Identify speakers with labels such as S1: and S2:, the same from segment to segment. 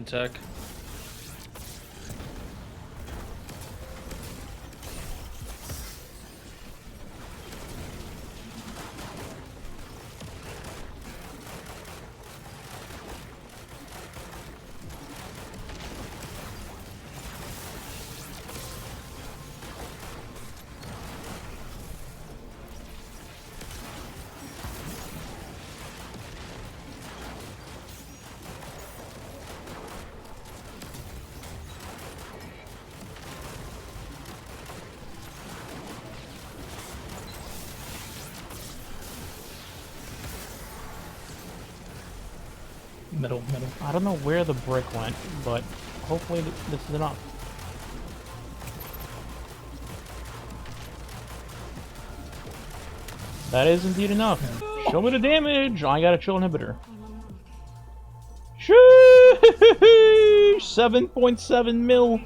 S1: tech.
S2: Middle. I don't know where the brick went, but hopefully this is enough. That is indeed enough. Show me the damage! I got a chill inhibitor. Sheesh! 7.7 mil.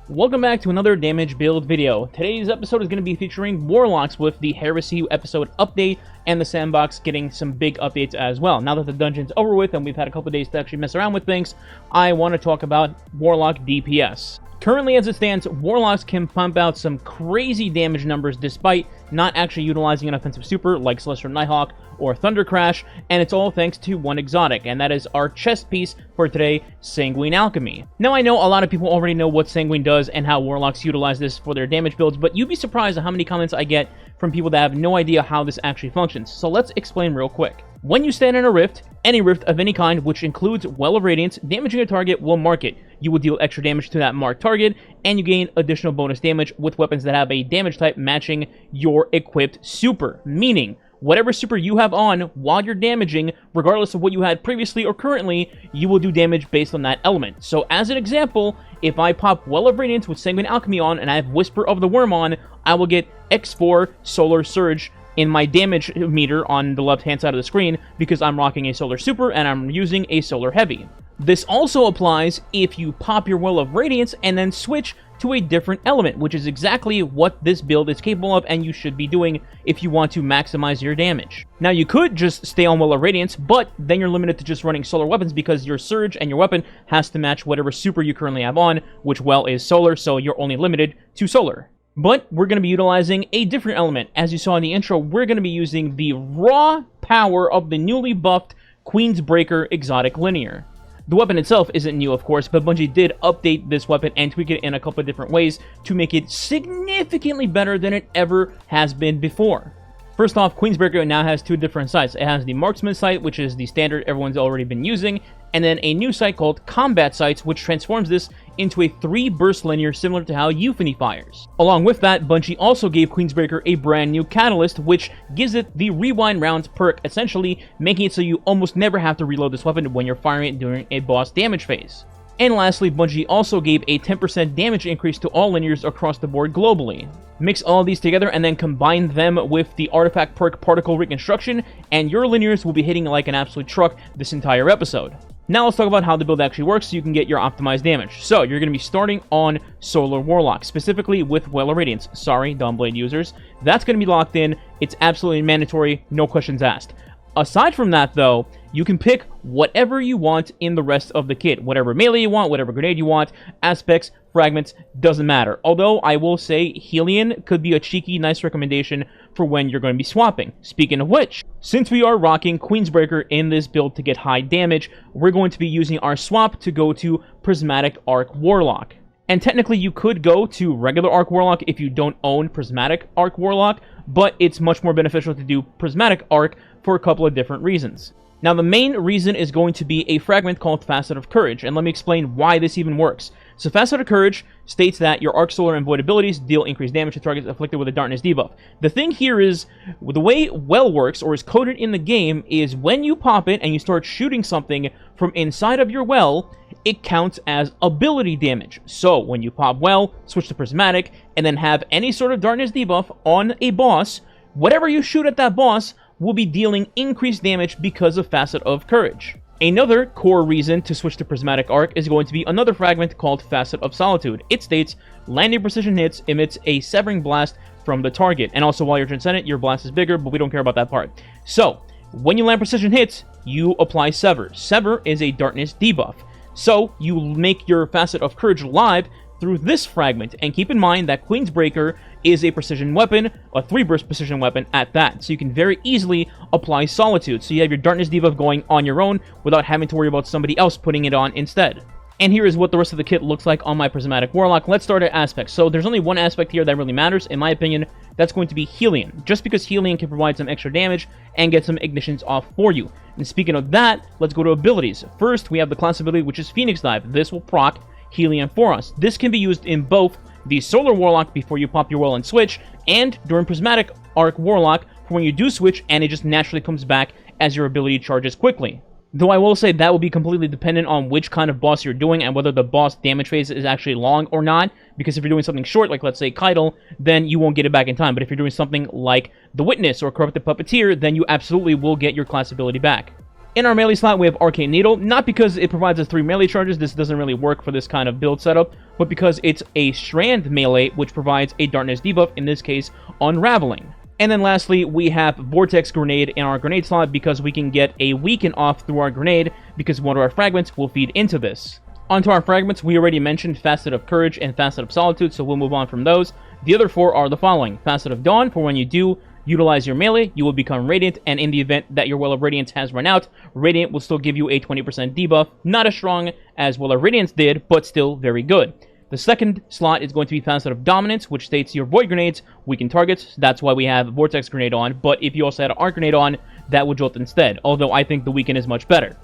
S2: Welcome back to another damage build video. Today's episode is going to be featuring Warlocks with the Heresy episode update and the sandbox getting some big updates as well. Now that the dungeon's over with and we've had a couple days to actually mess around with things, I want to talk about Warlock DPS. Currently, as it stands, Warlocks can pump out some crazy damage numbers despite not actually utilizing an offensive super like Celestial Nighthawk or Thunder Crash, and it's all thanks to one exotic, and that is our chest piece for today, Sanguine Alchemy. Now, I know a lot of people already know what Sanguine does and how Warlocks utilize this for their damage builds, but you'd be surprised at how many comments I get from people that have no idea how this actually functions. So let's explain real quick. When you stand in a rift, any rift of any kind, which includes Well of Radiance, damaging a target will mark it. You will deal extra damage to that marked target, and you gain additional bonus damage with weapons that have a damage type matching your equipped super. Meaning, whatever super you have on while you're damaging, regardless of what you had previously or currently, you will do damage based on that element. So as an example, if I pop Well of Radiance with Sanguine Alchemy on and I have Whisper of the Worm on, I will get X4 Solar Surge in my damage meter on the left-hand side of the screen because I'm rocking a Solar Super and I'm using a Solar Heavy. This also applies if you pop your Well of Radiance and then switch to a different element, which is exactly what this build is capable of and you should be doing if you want to maximize your damage. Now, you could just stay on Well of Radiance, but then you're limited to just running solar weapons because your surge and your weapon has to match whatever super you currently have on, which, well, is solar, so you're only limited to solar. But we're going to be utilizing a different element. As you saw in the intro, we're going to be using the raw power of the newly buffed Queensbreaker Exotic Linear. The weapon itself isn't new, of course, but Bungie did update this weapon and tweak it in a couple of different ways to make it significantly better than it ever has been before. First off, Queensbreaker now has two different sights. It has the Marksman sight, which is the standard everyone's already been using, and then a new sight called Combat Sights, which transforms this into a 3-burst linear similar to how Euphony fires. Along with that, Bungie also gave Queensbreaker a brand new catalyst, which gives it the Rewind Rounds perk, essentially making it so you almost never have to reload this weapon when you're firing it during a boss damage phase. And lastly, Bungie also gave a 10% damage increase to all linears across the board globally. Mix all of these together and then combine them with the artifact perk Particle Reconstruction, and your linears will be hitting like an absolute truck this entire episode. Now let's talk about how the build actually works so you can get your optimized damage. So, you're going to be starting on Solar Warlock, specifically with Well of Radiance. Sorry, Dawnblade users. That's going to be locked in. It's absolutely mandatory, no questions asked. Aside from that, though, you can pick whatever you want in the rest of the kit. Whatever melee you want, whatever grenade you want, aspects, fragments, doesn't matter. Although, I will say, Helion could be a cheeky, nice recommendation for when you're going to be swapping. Speaking of which, since we are rocking Queensbreaker in this build to get high damage, we're going to be using our swap to go to Prismatic Arc Warlock. And technically, you could go to regular Arc Warlock if you don't own Prismatic Arc Warlock, but it's much more beneficial to do Prismatic Arc for a couple of different reasons. Now, the main reason is going to be a fragment called Facet of Courage, and let me explain why this even works. So, Facet of Courage states that your Arc Solar and Void abilities deal increased damage to targets afflicted with a Darkness debuff. The thing here is, the way Well works, or is coded in the game, is when you pop it and you start shooting something from inside of your Well, it counts as ability damage. So, when you pop Well, switch to Prismatic, and then have any sort of Darkness debuff on a boss, whatever you shoot at that boss will be dealing increased damage because of Facet of Courage. Another core reason to switch to Prismatic Arc is going to be another fragment called Facet of Solitude. It states, landing precision hits emits a severing blast from the target. And also, while you're Transcendent, your blast is bigger, but we don't care about that part. So, when you land precision hits, you apply Sever. Sever is a Darkness debuff. So you make your Facet of Courage live through this fragment, and keep in mind that Queensbreaker is a precision weapon, a 3-burst precision weapon at that, so you can very easily apply Solitude, so you have your Darkness debuff going on your own without having to worry about somebody else putting it on instead. And here is what the rest of the kit looks like on my Prismatic Warlock. Let's start at aspects. So there's only one aspect here that really matters, in my opinion. That's going to be Helion, just because Helion can provide some extra damage and get some ignitions off for you. And speaking of that, let's go to abilities. First, we have the class ability, which is Phoenix Dive. This will proc Helion for us. This can be used in both the Solar Warlock before you pop your well and switch, and during Prismatic Arc Warlock for when you do switch, and it just naturally comes back as your ability charges quickly. Though I will say that will be completely dependent on which kind of boss you're doing and whether the boss damage phase is actually long or not, because if you're doing something short, like let's say Keitel, then you won't get it back in time, but if you're doing something like The Witness or Corrupted Puppeteer, then you absolutely will get your class ability back. In our melee slot, we have Arcane Needle, not because it provides us 3 melee charges, this doesn't really work for this kind of build setup, but because it's a strand melee, which provides a Darkness debuff, in this case, Unraveling. And then lastly, we have Vortex Grenade in our grenade slot because we can get a weaken off through our grenade because one of our fragments will feed into this. Onto our fragments, we already mentioned Facet of Courage and Facet of Solitude, so we'll move on from those. The other 4 are the following. Facet of Dawn, for when you do utilize your melee, you will become Radiant, and in the event that your Well of Radiance has run out, Radiant will still give you a 20% debuff. Not as strong as Well of Radiance did, but still very good. The second slot is going to be Facet of Dominance, which states your Void Grenades weaken targets. That's why we have Vortex Grenade on, but if you also had an Arc Grenade on, that would jolt instead, although I think the weaken is much better.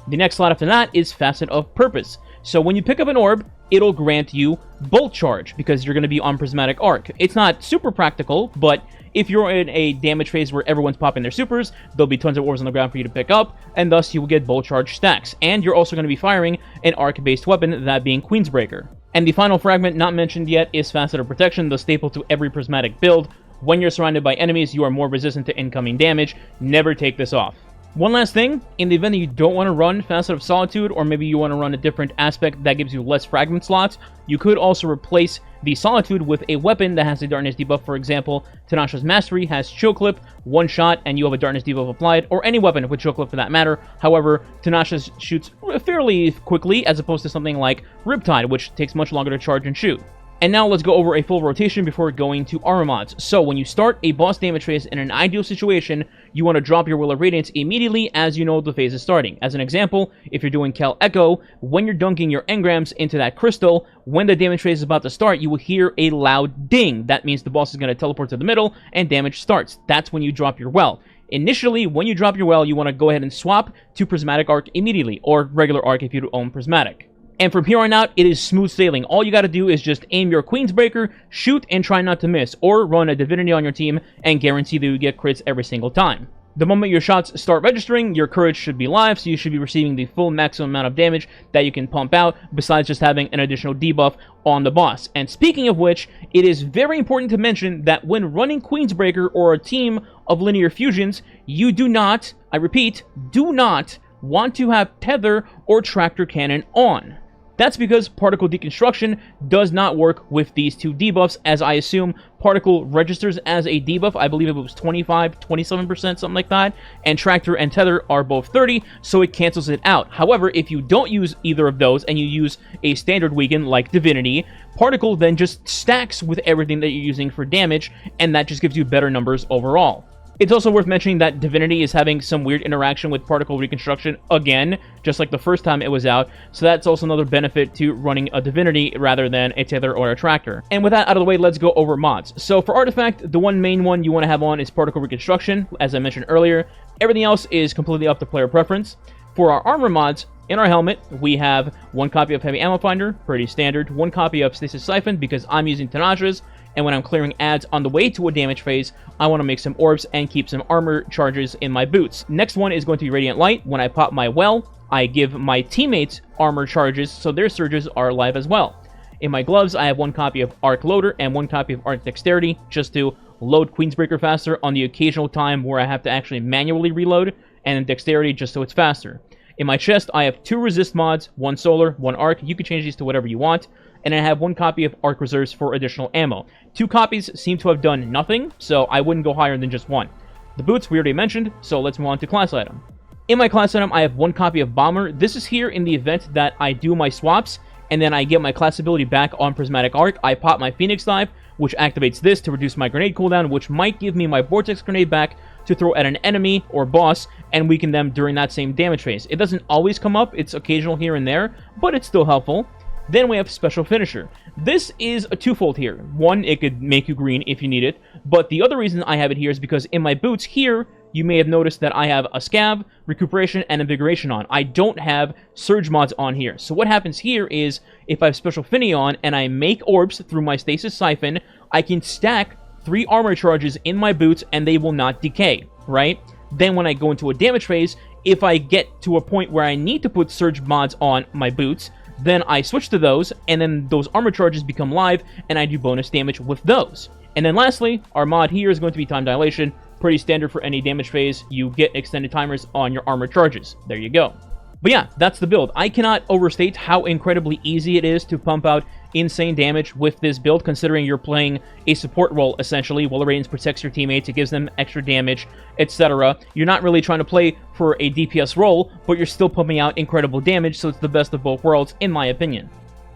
S2: The next slot after that is Facet of Purpose. So when you pick up an orb, it'll grant you Bolt Charge, because you're going to be on Prismatic Arc. It's not super practical, but if you're in a damage phase where everyone's popping their supers, there'll be tons of orbs on the ground for you to pick up, and thus you will get Bolt Charge stacks. And you're also going to be firing an Arc-based weapon, that being Queensbreaker. And the final fragment not mentioned yet is Facet of Protection, the staple to every Prismatic build. When you're surrounded by enemies, you are more resistant to incoming damage. Never take this off. One last thing, in the event that you don't want to run Facet of Solitude, or maybe you want to run a different aspect that gives you less fragment slots, you could also replace the Solitude with a weapon that has a Darkness debuff. For example, Tanasha's Mastery has Chill Clip, 1 shot, and you have a Darkness debuff applied, or any weapon with Chill Clip for that matter. However, Tanasha's shoots fairly quickly, as opposed to something like Riptide, which takes much longer to charge and shoot. And now let's go over a full rotation before going to armor mods. So when you start a boss damage phase in an ideal situation, you want to drop your Will of Radiance immediately as you know the phase is starting. As an example, if you're doing Cal Echo, when you're dunking your engrams into that crystal, when the damage phase is about to start, you will hear a loud ding. That means the boss is going to teleport to the middle and damage starts. That's when you drop your well. Initially, when you drop your well, you want to go ahead and swap to Prismatic Arc immediately, or regular Arc if you own Prismatic. And from here on out, it is smooth sailing. All you gotta do is just aim your Queensbreaker, shoot, and try not to miss, or run a Divinity on your team and guarantee that you get crits every single time. The moment your shots start registering, your Courage should be live, so you should be receiving the full maximum amount of damage that you can pump out, besides just having an additional debuff on the boss. And speaking of which, it is very important to mention that when running Queensbreaker or a team of linear fusions, you do not, I repeat, do not want to have Tether or Tractor Cannon on. That's because Particle Deconstruction does not work with these 2 debuffs, as I assume Particle registers as a debuff. I believe it was 25, 27%, something like that, and Tractor and Tether are both 30, so it cancels it out. However, if you don't use either of those, and you use a standard weaken like Divinity, Particle then just stacks with everything that you're using for damage, and that just gives you better numbers overall. It's also worth mentioning that Divinity is having some weird interaction with Particle Reconstruction again, just like the first time it was out, so that's also another benefit to running a Divinity rather than a Tether or a Tractor. And with that out of the way, let's go over mods. So for Artifact, the one main one you want to have on is Particle Reconstruction, as I mentioned earlier. Everything else is completely up to player preference. For our armor mods, in our helmet, we have 1 copy of Heavy Ammo Finder, pretty standard, 1 copy of Stasis Siphon because I'm using Tanasha's, and when I'm clearing ads on the way to a damage phase, I want to make some orbs and keep some armor charges in my boots. Next one is going to be Radiant Light. When I pop my well, I give my teammates armor charges, so their surges are alive as well. In my gloves, I have 1 copy of Arc Loader and 1 copy of Arc Dexterity, just to load Queensbreaker faster on the occasional time where I have to actually manually reload, and Dexterity just so it's faster. In my chest, I have 2 resist mods, 1 solar, 1 arc. You can change these to whatever you want. And I have 1 copy of Arc Reserves for additional ammo. 2 copies seem to have done nothing, so I wouldn't go higher than just 1. The boots we already mentioned, so let's move on to class item. In my class item, I have 1 copy of Bomber. This is here in the event that I do my swaps, and then I get my class ability back on Prismatic Arc. I pop my Phoenix Dive, which activates this to reduce my grenade cooldown, which might give me my Vortex Grenade back to throw at an enemy or boss and weaken them during that same damage phase. It doesn't always come up, it's occasional here and there, but it's still helpful. Then we have Special Finisher. This is a twofold here. One, it could make you green if you need it, but the other reason I have it here is because in my boots here, you may have noticed that I have a Scav, Recuperation, and Invigoration on. I don't have Surge mods on here. So what happens here is, if I have Special Finny on, and I make orbs through my Stasis Siphon, I can stack 3 armor charges in my boots, and they will not decay, right? Then when I go into a damage phase, if I get to a point where I need to put Surge mods on my boots, then I switch to those, and then those armor charges become live, and I do bonus damage with those. And then lastly, our mod here is going to be Time Dilation. Pretty standard for any damage phase. You get extended timers on your armor charges. There you go. But yeah, that's the build. I cannot overstate how incredibly easy it is to pump out insane damage with this build, considering you're playing a support role, essentially. While Radiance protects your teammates, it gives them extra damage, etc. You're not really trying to play for a DPS role, but you're still pumping out incredible damage, so it's the best of both worlds, in my opinion.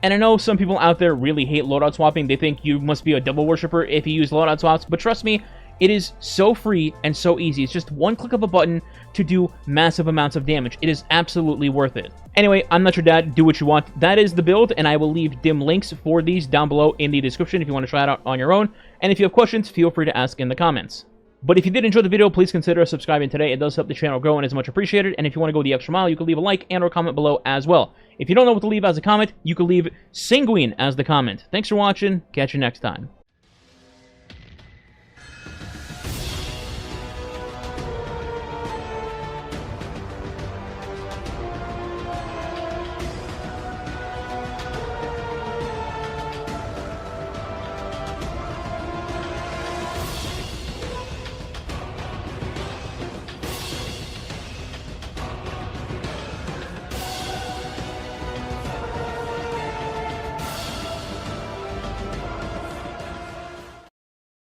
S2: And I know some people out there really hate loadout swapping. They think you must be a double worshiper if you use loadout swaps, but trust me, it is so free and so easy. It's just one click of a button to do massive amounts of damage. It is absolutely worth it. Anyway, I'm not your dad. Do what you want. That is the build, and I will leave dim links for these down below in the description if you want to try it out on your own. And if you have questions, feel free to ask in the comments. But if you did enjoy the video, please consider subscribing today. It does help the channel grow and is much appreciated. And if you want to go the extra mile, you can leave a like and or comment below as well. If you don't know what to leave as a comment, you can leave Sanguine as the comment. Thanks for watching. Catch you next time.